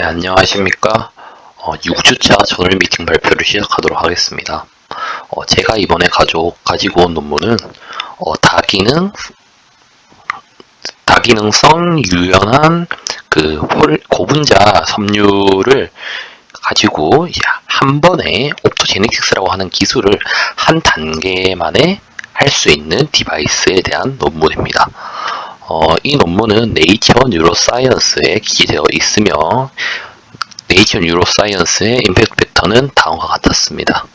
네, 안녕하십니까. 6주차 저널 미팅 발표를 시작하도록 하겠습니다. 제가 이번에 가지고 온 논문은 다기능성 유연한 고분자 섬유를 가지고 이제 한 번에 옵토제네틱스라고 하는 기술을 한 단계 만에 할 수 있는 디바이스에 대한 논문입니다. 이 논문은 네이처 뉴로사이언스에 기재되어 있으며 네이처 뉴로사이언스의 임팩트 팩터는 다음과 같았습니다.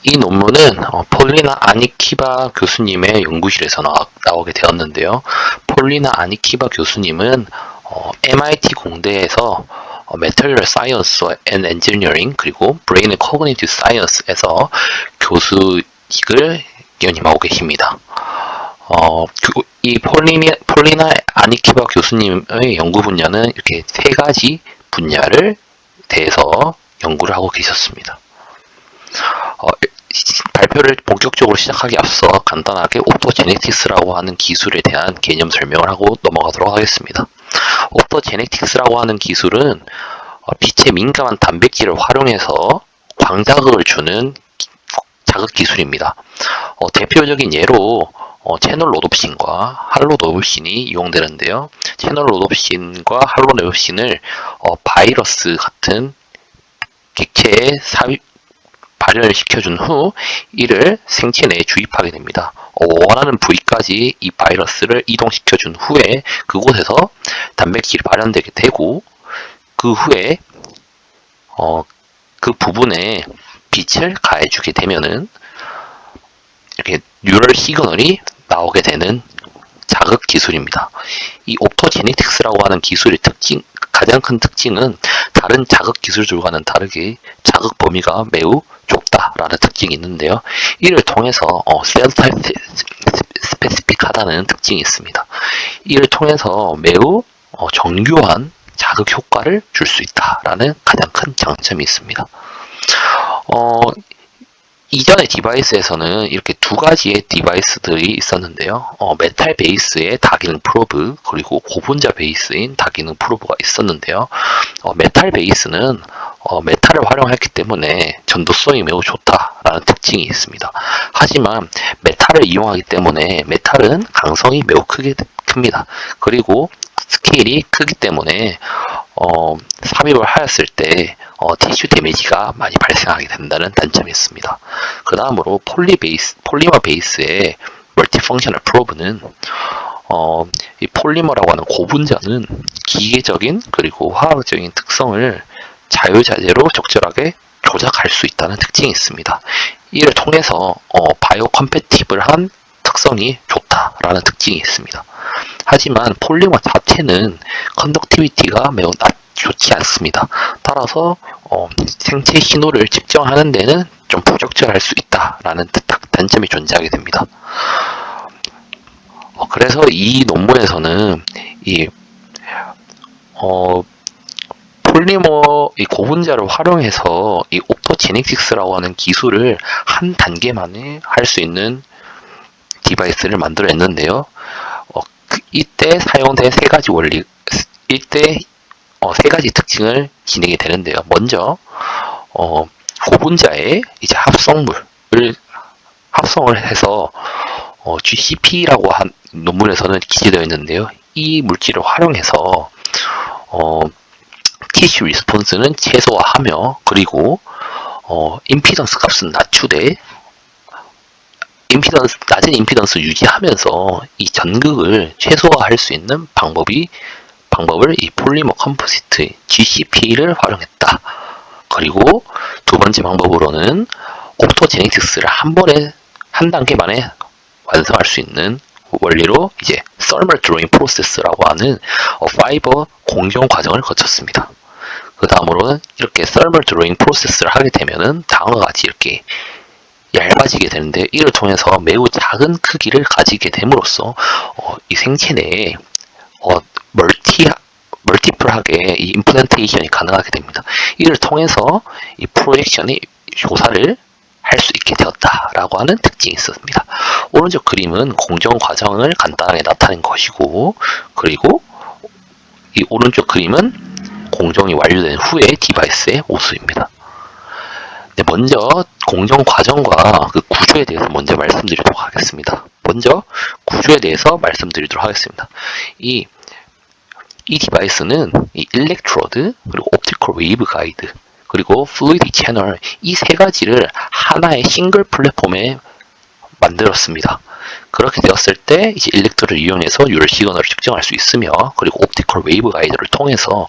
이 논문은 폴리나 아니키바 교수님의 연구실에서 나오게 되었는데요. 폴리나 아니키바 교수님은 MIT 공대에서 Material Science and Engineering 그리고 Brain and Cognitive Science에서 교수직을 연임하고 계십니다. 이 폴리나 아니키바 교수님의 연구 분야는 이렇게 세 가지 분야를 대해서 연구를 하고 계셨습니다. 발표를 본격적으로 시작하기 앞서 간단하게 옵토제네틱스라고 하는 기술에 대한 개념 설명을 하고 넘어가도록 하겠습니다. 옵토제네틱스라고 하는 기술은 빛에 민감한 단백질을 활용해서 광자극을 주는 자극 기술입니다. 대표적인 예로 채널 로놉신과 할로도놉신이 이용되는데요. 채널 로놉신과 할로도놉신을 바이러스 같은 객체에 발현을 시켜준 후 이를 생체 내에 주입하게 됩니다. 원하는 부위까지 이 바이러스를 이동시켜준 후에 그곳에서 단백질이 발현되게 되고 그 후에 그 부분에 빛을 가해주게 되면은 이렇게 뉴럴 시그널이 나오게 되는 자극 기술입니다. 이 옵토제네틱스라고 하는 기술의 가장 큰 특징은 다른 자극 기술들과는 다르게 자극 범위가 매우 좁다라는 특징이 있는데요. 이를 통해서 셀 타입 스페시픽하다는 특징이 있습니다. 이를 통해서 매우 정교한 자극 효과를 줄 수 있다라는 가장 큰 장점이 있습니다. 이전의 디바이스에서는 이렇게 두 가지의 디바이스들이 있었는데요. 메탈 베이스의 다기능 프로브 그리고 고분자 베이스인 다기능 프로브가 있었는데요. 메탈 베이스는 메탈을 활용했기 때문에 전도성이 매우 좋다라는 특징이 있습니다. 하지만 메탈을 이용하기 때문에 메탈은 강성이 매우 큽니다. 그리고 스케일이 크기 때문에 삽입을 하였을 때 티슈 데미지가 많이 발생하게 된다는 단점이 있습니다. 그 다음으로 폴리머 베이스의 멀티펑셔널 프로브는 이 폴리머라고 하는 고분자는 기계적인 그리고 화학적인 특성을 자유자재로 적절하게 조작할 수 있다는 특징이 있습니다. 이를 통해서 바이오 컴패티블한 특성이 좋다라는 특징이 있습니다. 하지만 폴리머 자체는 컨덕티비티가 매우 좋지 않습니다. 따라서 생체 신호를 측정하는 데는 좀 부적절할 수 있다라는 단점이 존재하게 됩니다. 그래서 이 논문에서는 이 폴리머 이 고분자를 활용해서 이 옵토제네틱스라고 하는 기술을 한 단계 만에 할 수 있는 디바이스를 만들어냈는데요. 이때 사용된 세 가지 세 가지 특징을 지니게 되는데요. 먼저 고분자의 이제 합성을 해서 GCP라고 한 논문에서는 기재되어 있는데요. 이 물질을 활용해서 티슈 리스폰스는 최소화하며 그리고 임피던스 값은 낮추되 낮은 임피던스 유지하면서 이 전극을 최소화할 수 있는 방법을 이 폴리머 컴포지트 GCP를 활용했다. 그리고 두 번째 방법으로는 옵토제네틱스를 한 단계 만에 완성할 수 있는 원리로 이제 Thermal Drawing Process라고 하는 파이버 공정 과정을 거쳤습니다. 그 다음으로는 이렇게 Thermal Drawing Process를 하게 되면은 다음과 같이 이렇게 얇아지게 되는데 이를 통해서 매우 작은 크기를 가지게 됨으로써 이 생체 내에 멀티플하게 이 임플란테이션이 가능하게 됩니다. 이를 통해서 이 프로젝션이 조사를 할 수 있게 되었다라고 하는 특징이 있었습니다. 오른쪽 그림은 공정 과정을 간단하게 나타낸 것이고, 그리고 이 오른쪽 그림은 공정이 완료된 후의 디바이스의 모습입니다. 네, 먼저 공정 과정과 그 구조에 대해서 먼저 말씀드리도록 하겠습니다. 먼저 구조에 대해서 말씀드리도록 하겠습니다. 이 디바이스는 이 일렉트로드, 그리고 옵티컬 웨이브 가이드, 그리고 플루이드 채널, 이 세 가지를 하나의 싱글 플랫폼에 만들었습니다. 그렇게 되었을 때 이제 일렉트로드를 이용해서 유럴 시그널을 측정할 수 있으며, 그리고 옵티컬 웨이브 가이드를 통해서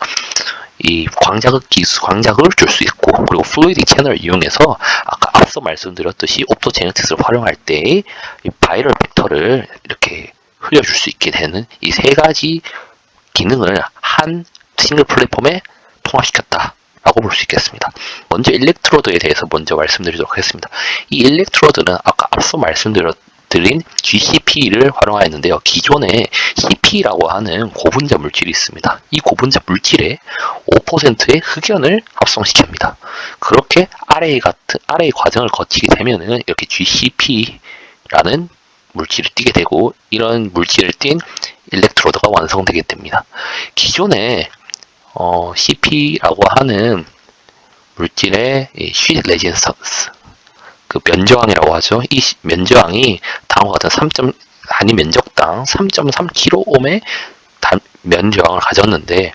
이 광자극 광자극을 줄 수 있고, 그리고 플루이드 채널을 이용해서 아까 앞서 말씀드렸듯이 옵토 제네틱스를 활용할 때 이 바이럴 벡터를 이렇게 흘려줄 수 있게 되는 이 세 가지 기능을 한 싱글 플랫폼에 통합시켰다라고 볼 수 있겠습니다. 먼저 일렉트로드에 대해서 먼저 말씀드리도록 하겠습니다. 이 일렉트로드는 아까 앞서 말씀드린 GCP를 활용하였는데요. 기존에 CP라고 하는 고분자 물질이 있습니다. 이 고분자 물질의 5%의 흑연을 합성시킵니다. 그렇게 RA 과정을 거치게 되면은 이렇게 GCP라는 물질을 띠게 되고, 이런 물질을 띈 일렉트로드가 완성되게 됩니다. 기존에 CP라고 하는 물질의 쉿 레지스턴스, 그 면저항이라고 하죠. 이 면저항이 다음과 같은 단위 면적당 3.3kΩ의 면저항을 가졌는데,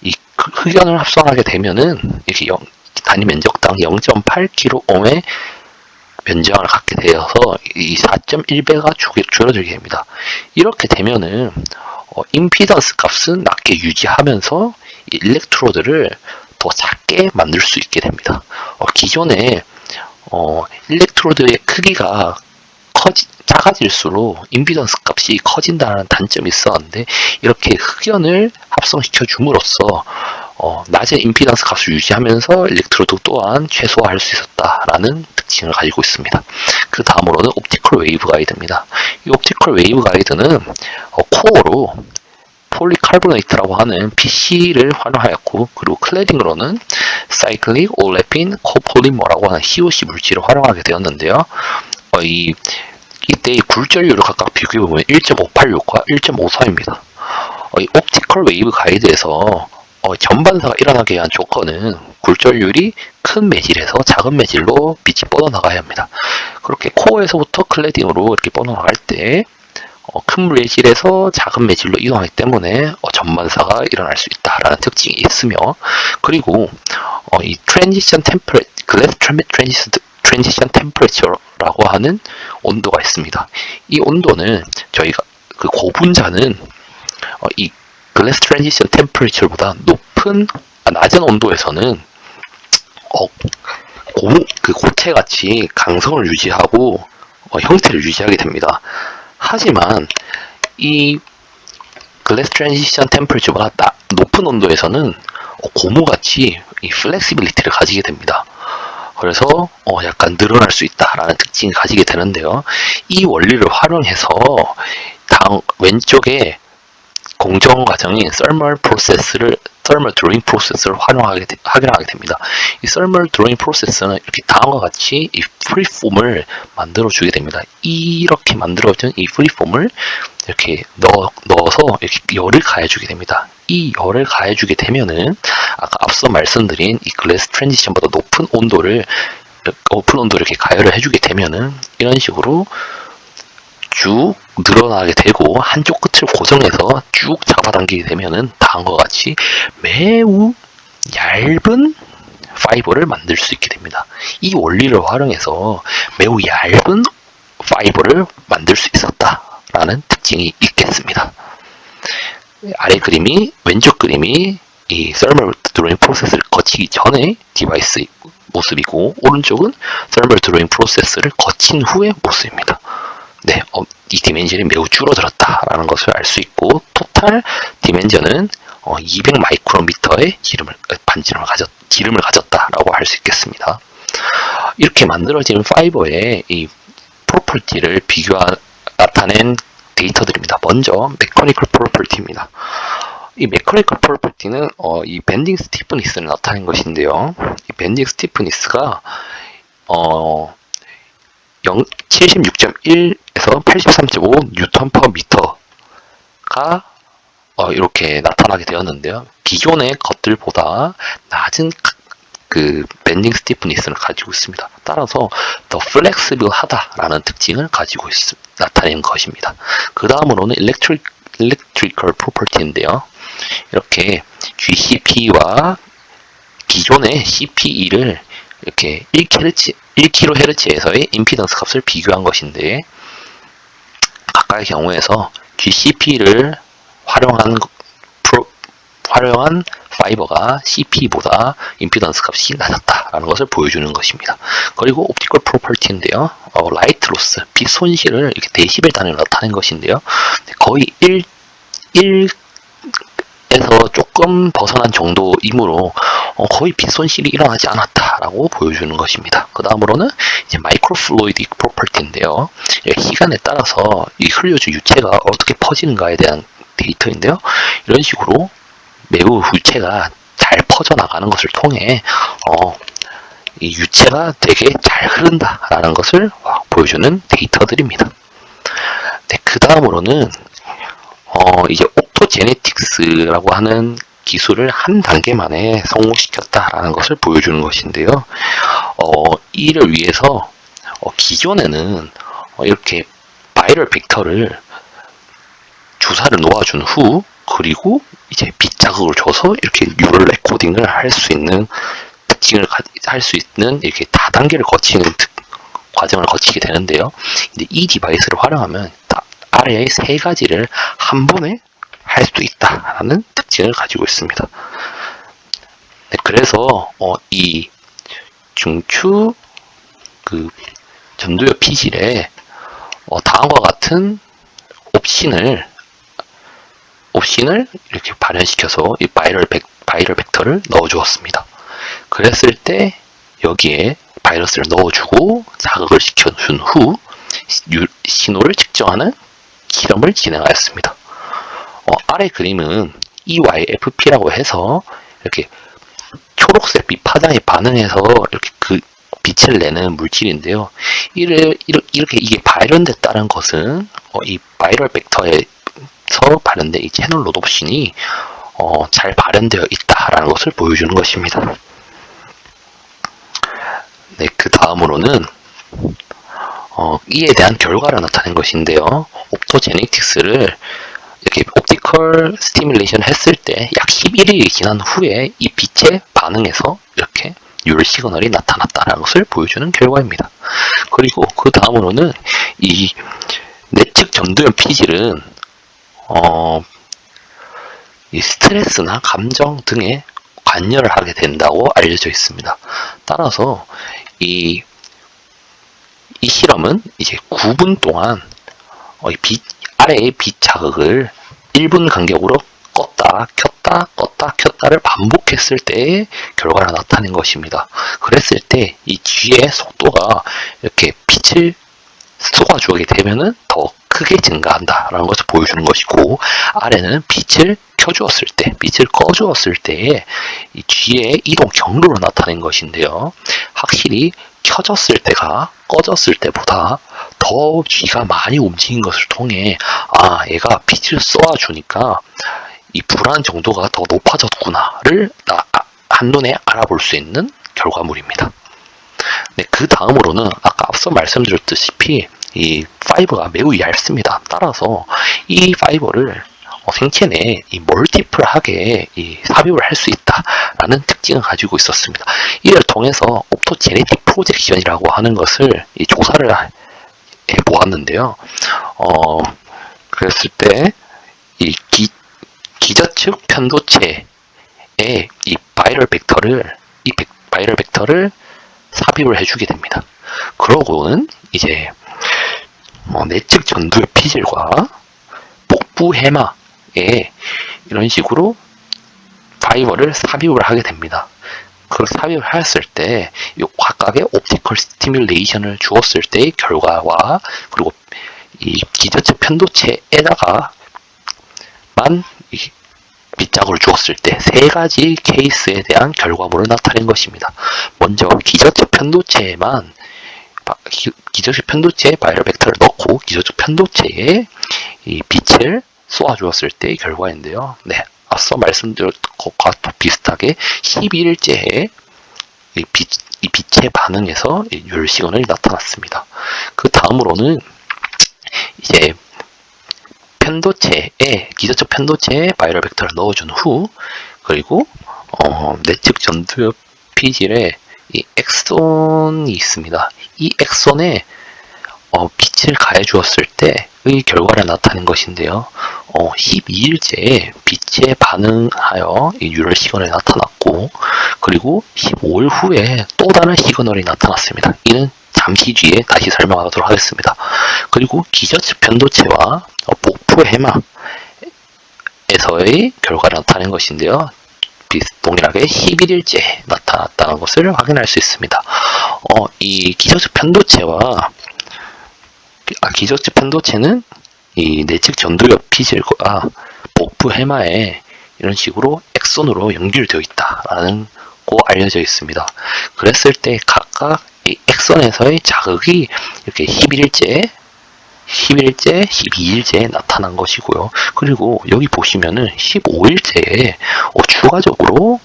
이 흑연을 합성하게 되면은 이렇게 단위 면적당 0.8kΩ의 면적을 갖게 되어서 이 4.1배가 줄어들게 됩니다. 이렇게 되면은 임피던스 값은 낮게 유지하면서 이 일렉트로드를 더 작게 만들 수 있게 됩니다. 기존에 일렉트로드의 크기가 작아질수록 임피던스 값이 커진다는 단점이 있었는데, 이렇게 흑연을 합성시켜 줌으로써 낮은 임피던스 값을 유지하면서 일렉트로드 또한 최소화할 수 있었다라는 특징을 가지고 있습니다. 그 다음으로는 옵티컬 웨이브 가이드입니다. 이 옵티컬 웨이브 가이드는 코어로 폴리카보네이트라고 하는 PC를 활용하였고, 그리고 클래딩으로는 사이클릭 올레핀 코폴리머라고 하는 COC 물질을 활용하게 되었는데요. 이때 굴절율을 각각 비교해보면 1.586과 1.54입니다. 이 옵티컬 웨이브 가이드에서 전반사가 일어나게 위한 조건은 굴절율이 큰 매질에서 작은 매질로 빛이 뻗어나가야 합니다. 그렇게 코어에서부터 클래딩으로 이렇게 뻗어나갈 때 큰 매질에서 작은 매질로 이동하기 때문에 전반사가 일어날 수 있다라는 특징이 있으며, 그리고 이 트랜지션 글래스 트랜지션 템퍼레처라고 하는 온도가 있습니다. 이 온도는 저희가 그 고분자는 이 글래스 트랜지션 템퍼레처보다 낮은 온도에서는 고체같이 강성을 유지하고 형태를 유지하게 됩니다. 하지만 이 글래스 트랜지션 템퍼레처보다 높은 온도에서는 고무같이 이 플렉시빌리티를 가지게 됩니다. 그래서 약간 늘어날 수 있다라는 특징을 가지게 되는데요. 이 원리를 활용해서 왼쪽에 공정 과정인 Thermal Drawing Process를 활용하게 됩니다. 이 Thermal Drawing Process는 이렇게 다음과 같이 이 프리폼을 만들어주게 됩니다. 이렇게 만들어진 이 프리폼을 이렇게 넣어서 이렇게 열을 가해주게 됩니다. 이 열을 가해주게 되면은 아까 앞서 말씀드린 이 글래스 트랜지션보다 높은 온도를 이렇게 가열을 해주게 되면은 이런 식으로 쭉 늘어나게 되고, 한쪽 끝을 고정해서 쭉 잡아당기게 되면은 다음과 같이 매우 얇은 파이버를 만들 수 있게 됩니다. 이 원리를 활용해서 매우 얇은 파이버를 만들 수 있었다라는 특징이 있겠습니다. 왼쪽 그림이 이 Thermal Drawing Process를 거치기 전에 디바이스 모습이고, 오른쪽은 Thermal Drawing Process를 거친 후의 모습입니다. 네, 이 디멘전이 매우 줄어들었다라는 것을 알 수 있고, 토탈 디멘전은 200 마이크로미터의 지름을 가졌다라고 할 수 있겠습니다. 이렇게 만들어진 파이버의 이 프로퍼티를 나타낸 데이터들입니다. 먼저 메커니컬 프로퍼티입니다. 이 메커니컬 프로퍼티는 이 밴딩 스티프니스를 나타낸 것인데요. 이 밴딩 스티프니스가 76.1에서 83.5 뉴턴 퍼 미터가 이렇게 나타나게 되었는데요. 기존의 것들보다 낮은 그 밴딩 스티프니스를 가지고 있습니다. 따라서 더 플렉시블하다라는 특징을 가지고 나타내는 것입니다. 그 다음으로는 electrical property인데요. 이렇게 GCP와 기존의 CPE를 이렇게 1kHz에서의 임피던스 값을 비교한 것인데, 각각의 경우에서 GCP를 활용한 파이버가 CP보다 임피던스 값이 낮았다라는 것을 보여주는 것입니다. 그리고 옵티컬 프로퍼티인데요. 라이트 로스, 빛 손실을 이렇게 데시벨 단위로 나타낸 것인데요. 거의 1에서 조금 벗어난 정도이므로 거의 빛 손실이 일어나지 않았다라고 보여주는 것입니다. 그 다음으로는 이제 마이크로플루이딕 프로퍼티인데요. 시간에 따라서 이 흘려준 유체가 어떻게 퍼지는가에 대한 데이터인데요. 이런 식으로 매우 유체가 잘 퍼져나가는 것을 통해 이 유체가 되게 잘 흐른다라는 것을 보여주는 데이터들입니다. 네, 그 다음으로는 이제 옵토제네틱스라고 하는 기술을 한 단계 만에 성공시켰다라는 것을 보여주는 것인데요. 이를 위해서 기존에는 이렇게 바이럴 벡터를 주사를 놓아준 후 그리고 이제 빛 자극을 줘서 이렇게 뉴럴 레코딩을 할 수 있는 특징을 할 수 있는 이렇게 다단계를 거치는 과정을 거치게 되는데요. 근데 이 디바이스를 활용하면 아래의 세 가지를 한 번에 할 수도 있다라는 특징을 가지고 있습니다. 네, 그래서 이 중추 그 전도엽 피질에 다음과 같은 옵신을 이렇게 발현시켜서 이 바이럴 벡터를 넣어주었습니다. 그랬을 때 여기에 바이러스를 넣어주고 자극을 시켜준 후 신호를 측정하는 실험을 진행하였습니다. 아래 그림은 EYFP라고 해서 이렇게 초록색 빛 파장에 반응해서 이렇게 그 빛을 내는 물질인데요. 이렇게 이게 발현됐다는 것은 이 바이럴 벡터에서 발현된 이 채널 로드옵신이 잘 발현되어 있다라는 것을 보여주는 것입니다. 네, 그 다음으로는 이에 대한 결과를 나타낸 것인데요. 옵토제네틱스를 이렇게 옵티컬 스티뮬레이션 했을 때 약 11일이 지난 후에 이 빛에 반응해서 이렇게 뉴럴 시그널이 나타났다는 것을 보여주는 결과입니다. 그리고 그 다음으로는 이 내측 전두엽 피질은 이 스트레스나 감정 등에 관여를 하게 된다고 알려져 있습니다. 따라서 이 실험은 이제 9분 동안 아래의 빛 자극을 1분 간격으로 껐다 켰다를 반복했을 때의 결과를 나타낸 것입니다. 그랬을 때 이 G의 속도가 이렇게 빛을 쏟아주게 되면은 더 크게 증가한다라는 것을 보여주는 것이고, 아래는 빛을 꺼주었을 때의 이 G의 이동 경로를 나타낸 것인데요. 확실히 켜졌을 때가 꺼졌을 때보다 더 G가 많이 움직인 것을 통해 얘가 빛을 쏘아주니까 이 불안 정도가 더 높아졌구나를 한눈에 알아볼 수 있는 결과물입니다. 네, 그 다음으로는 아까 앞서 말씀드렸다시피 이 파이버가 매우 얇습니다. 따라서 이 파이버를 생체 내에 멀티플하게 삽입을 할 수 있다라는 특징을 가지고 있었습니다. 이를 통해서 옵토제네틱 프로젝션이라고 하는 것을 조사를 해보았는데요. 그랬을 때 이 기저측 편도체에 이 바이럴 벡터를 삽입을 해주게 됩니다. 그러고는 이제 내측 전두엽 피질과 복부 해마에 이런 식으로 파이버를 삽입을 하게 됩니다. 그 삽입을 하였을 때 각각의 옵티컬 스티뮬레이션을 주었을 때의 결과와 그리고 이 기저측 편도체에다가만 밑작을 주었을 때 세 가지 케이스에 대한 결과물을 나타낸 것입니다. 먼저 기저측 편도체에 바이럴 벡터를 넣고 기저측 편도체에 이 빛을 쏘아주었을 때의 결과인데요. 네, 앞서 말씀드린 것과 또 비슷하게 11일째에 이 빛의 반응에서 유혈 시그널이 나타났습니다. 그 다음으로는 이제 기저적 편도체에 바이럴 벡터를 넣어준 후, 그리고 내측 전두엽 피질에 이 엑손이 있습니다. 이 엑손에 빛을 가해 주었을 때의 결과를 나타낸 것인데요. 12일째에 빛에 반응하여 이 뉴럴 시그널이 나타났고, 그리고 15일 후에 또 다른 시그널이 나타났습니다. 이는 잠시 뒤에 다시 설명하도록 하겠습니다. 그리고 기저측 편도체와 복부 해마에서의 결과를 나타낸 것인데요. 동일하게 11일째 나타났다는 것을 확인할 수 있습니다. 이 기저측 편도체는 이 내측 전두엽 피질과 복부 해마에 이런 식으로 엑손으로 연결되어 있다라는 거 알려져 있습니다. 그랬을 때 각각 이 엑손에서의 자극이 이렇게 11일째, 12일째에 나타난 것이고요. 그리고 여기 보시면은 15일째에 추가적으로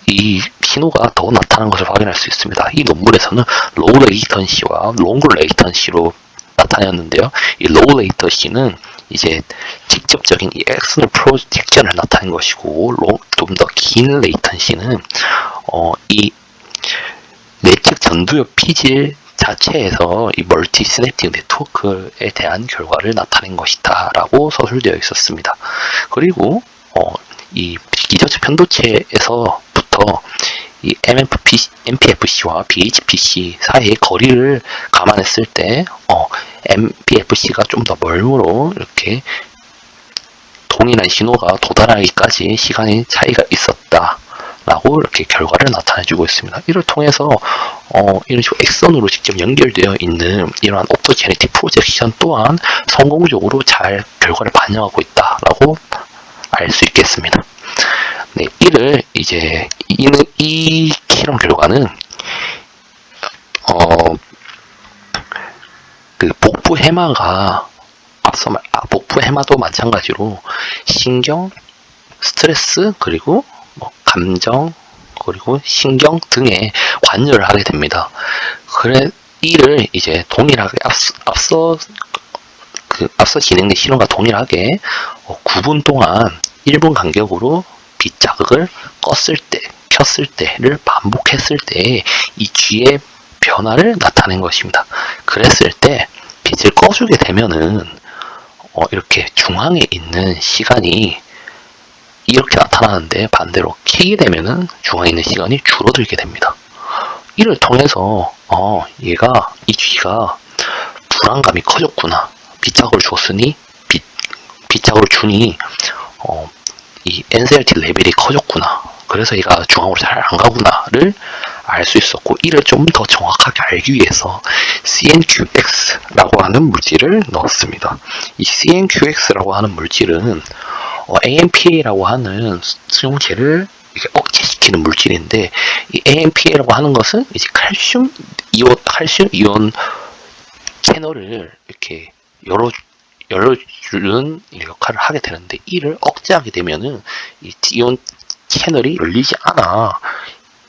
이 신호가 더 나타난 것을 확인할 수 있습니다. 이 논문에서는 로우 레이턴시와 롱그 레이턴시로 나타냈는데요. 이 로우 레이턴시는 이제 직접적인 이 엑스널 프로젝션을 나타낸 것이고, 좀 더 긴 레이턴시는 이 내측 전두엽 피질 자체에서 이 멀티 시냅틱 네트워크에 대한 결과를 나타낸 것이다 라고 서술되어 있었습니다. 그리고 이 기저측 편도체에서부터 이 MPFC와 BHPC 사이의 거리를 감안했을 때 MPFC가 좀 더 멀므로 이렇게 동일한 신호가 도달하기까지 시간의 차이가 있었다 라고 이렇게 결과를 나타내주고 있습니다. 이를 통해서 이런 식으로 엑선으로 직접 연결되어 있는 이러한 옵토제네틱 프로젝션 또한 성공적으로 잘 결과를 반영하고 있다라고 알 수 있겠습니다. 네, 이 실험 결과는 그 복부 해마가 복부 해마도 마찬가지로 신경, 스트레스, 그리고 감정, 그리고 신경 등에 관여를 하게 됩니다. 이를 이제 동일하게 앞서 진행된 실험과 동일하게 9분 동안 1분 간격으로 빛 자극을 켰을 때를 반복했을 때 이 G의 변화를 나타낸 것입니다. 그랬을 때 빛을 꺼주게 되면은 이렇게 중앙에 있는 시간이 이렇게 나타나는데, 반대로 켜게 되면은 중앙에 있는 시간이 줄어들게 됩니다. 이를 통해서 이 G가 불안감이 커졌구나, 빛자극을 줬으니 빛자극을 주니 이 NCRT 레벨이 커졌구나, 그래서 얘가 중앙으로 잘 안 가구나를 알 수 있었고, 이를 좀 더 정확하게 알기 위해서 CNQX라고 하는 물질을 넣었습니다. 이 CNQX라고 하는 물질은 AMPA라고 하는 수용체를 이렇게 억제시키는 물질인데, 이 AMPA라고 하는 것은 이제 칼슘 이온 채널을 이렇게 열어주는 역할을 하게 되는데, 이를 억제하게 되면은 이 이온 채널이 열리지 않아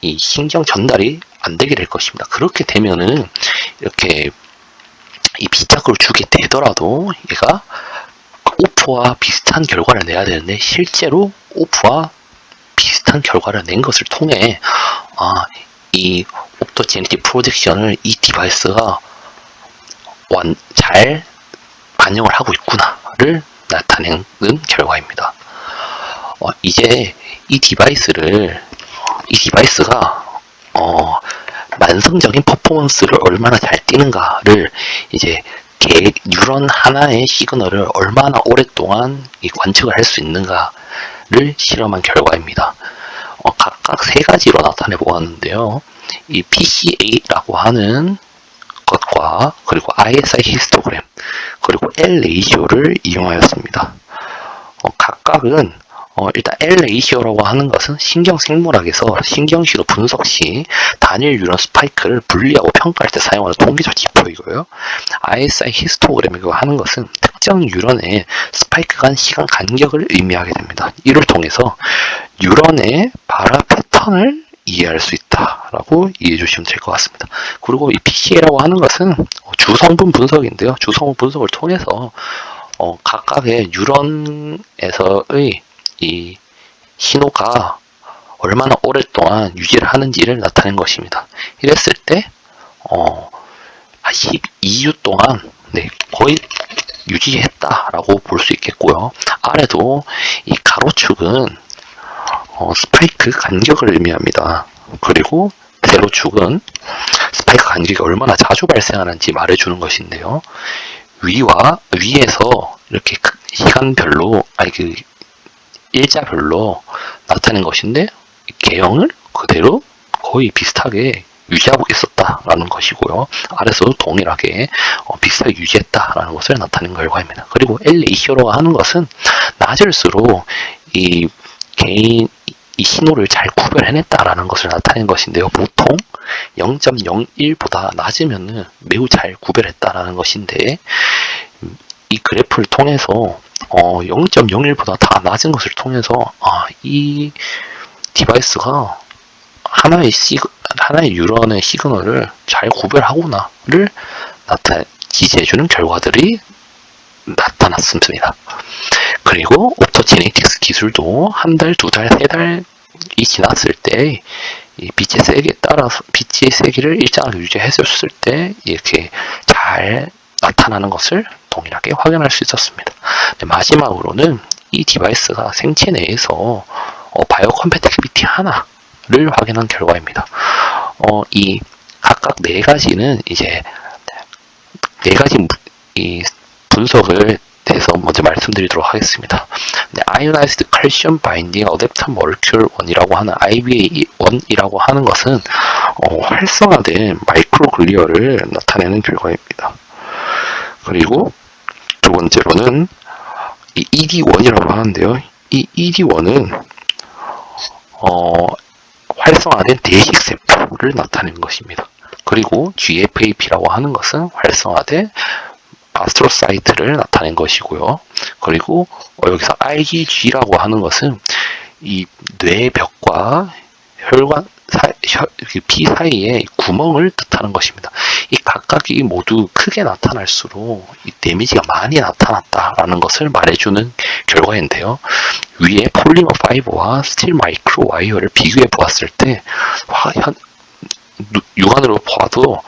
이 신경 전달이 안 되게 될 것입니다. 그렇게 되면은 이렇게 이 빛자극을 주게 되더라도 얘가 오프와 비슷한 결과를 내야 되는데, 실제로 오프와 비슷한 결과를 낸 것을 통해 이 옵토제네틱 프로젝션을 이 디바이스가 잘 반영을 하고 있구나를 나타내는 결과입니다. 이제 이 디바이스가 만성적인 퍼포먼스를 얼마나 잘 띄는가를 이제 뉴런 하나의 시그널을 얼마나 오랫동안 관측을 할 수 있는가를 실험한 결과입니다. 각각 세 가지로 나타내 보았는데요. 이 PCA라고 하는 것과, 그리고 ISI 히스토그램, 그리고 L 레이시오를 이용하였습니다. 각각은 일단 L-레이시오라고 하는 것은 신경생물학에서 신경신호 분석 시 단일 뉴런 스파이크를 분리하고 평가할 때 사용하는 통계적 지표이고요. RSI 히스토그램이라고 하는 것은 특정 뉴런의 스파이크 간 시간 간격을 의미하게 됩니다. 이를 통해서 뉴런의 발화 패턴을 이해할 수 있다라고 이해해 주시면 될 것 같습니다. 그리고 이 PCA라고 하는 것은 주성분 분석인데요. 주성분 분석을 통해서 각각의 뉴런에서의 이 신호가 얼마나 오랫동안 유지를 하는지를 나타낸 것입니다. 이랬을 때 12주 동안 거의 유지했다라고 볼 수 있겠고요. 아래도 이 가로축은 스파이크 간격을 의미합니다. 그리고 세로축은 스파이크 간격이 얼마나 자주 발생하는지 말해주는 것인데요. 위에서 이렇게 시간별로 일자별로 나타낸 것인데 개형을 그대로 거의 비슷하게 유지하고 있었다라는 것이고요. 아래서도 동일하게 비슷하게 유지했다라는 것을 나타낸 결과입니다. 그리고 L-레이시오라고 하는 것은 낮을수록 이 신호를 잘 구별해냈다라는 것을 나타낸 것인데요. 보통 0.01보다 낮으면 매우 잘 구별했다라는 것인데 이 그래프를 통해서 0.01보다 다 낮은 것을 통해서 이 디바이스가 하나의 뉴런의 시그널을 잘 구별하구나를 지지해주는 결과들이 나타났습니다. 그리고 옵토제네틱스 기술도 한 달, 두 달, 세 달이 지났을 때 이 빛의 세기에 따라서 빛의 세기를 일정하게 유지했을 때 이렇게 잘 나타나는 것을 동일하게 확인할 수 있었습니다. 마지막으로는 이 디바이스가 생체 내에서 바이오 컴패티빌리티 하나를 확인한 결과입니다. 이 각각 네 가지는 이제 네 가지 이 분석을 대해서 먼저 말씀드리도록 하겠습니다. Ionized Calcium Binding Adapter Molecule 1이라고 하는 IBA1이라고 하는 것은 활성화된 마이크로글리어를 나타내는 결과입니다. 그리고 두 번째로는 이 ED1이라고 하는데요. 이 ED1은 활성화된 대식세포를 나타낸 것입니다. 그리고 GFAP라고 하는 것은 활성화된 아스트로사이트를 나타낸 것이고요. 그리고 여기서 IgG라고 하는 것은 이 뇌벽과 혈관 피 사이에 구멍을 뜻하는 것입니다. 이 각각이 모두 크게 나타날수록 이 데미지가 많이 나타났다라는 것을 말해주는 결과인데요. 위에 폴리머 파이버와 스틸 마이크로 와이어를 비교해 보았을 때 육안으로 봐도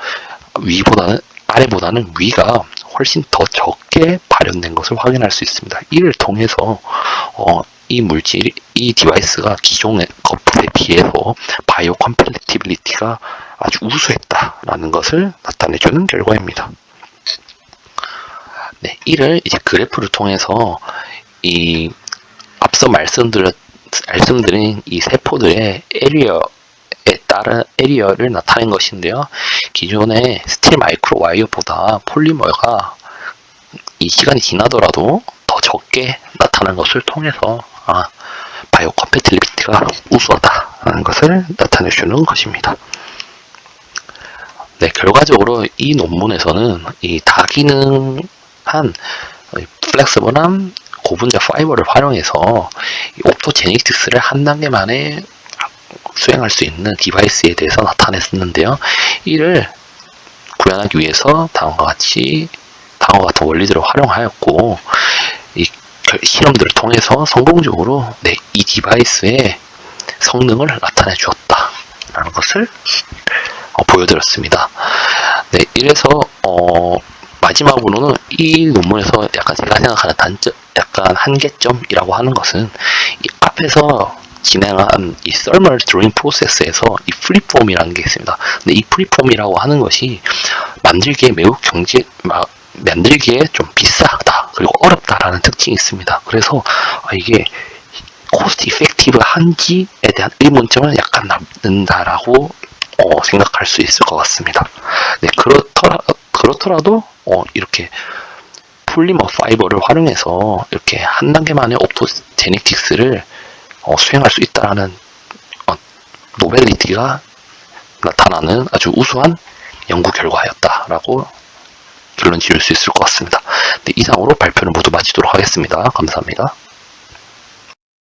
아래보다는 위가 훨씬 더 적게 발현된 것을 확인할 수 있습니다. 이를 통해서 이 디바이스가 기존의 것들에 비해서 바이오 컴패티빌리티가 아주 우수했다라는 것을 나타내주는 결과입니다. 이를 이제 그래프를 통해서 이 앞서 말씀드린 이 세포들의 에리어에 따른 에리어를 나타낸 것인데요. 기존의 스틸 마이크로 와이어보다 폴리머가 이 시간이 지나더라도 더 적게 나타난 것을 통해서 바이오 컴패티빌리티가 우수하다라는 것을 나타내주는 것입니다. 결과적으로 이 논문에서는 이 다기능한 플렉서블한 고분자 파이버를 활용해서 옵토제네틱스를 한 단계 만에 수행할 수 있는 디바이스에 대해서 나타냈는데요. 이를 구현하기 위해서 다음과 같은 원리들을 활용하였고 이 실험들을 통해서 성공적으로 이 디바이스의 성능을 나타내 주었다라는 것을 보여드렸습니다. 이래서 마지막으로는 이 논문에서 약간 제가 생각하는 약간 한계점이라고 하는 것은 이 앞에서 진행한 이 thermal drawing 프로세스에서 이 프리폼이라는 게 있습니다. 근데 이 프리폼이라고 하는 것이 만들기에 만들기에 좀 비싸다 그리고 어렵다라는 특징이 있습니다. 그래서 이게 코스트 이펙티브 한지에 대한 의문점은 약간 남는다라고 생각할 수 있을 것 같습니다. 그렇더라도 이렇게 폴리머 파이버를 활용해서 이렇게 한 단계 만에 옵토제네틱스를 수행할 수 있다는 노벨리티가 나타나는 아주 우수한 연구 결과였다라고 결론 지을 수 있을 것 같습니다. 네, 이상으로 발표를 모두 마치도록 하겠습니다. 감사합니다.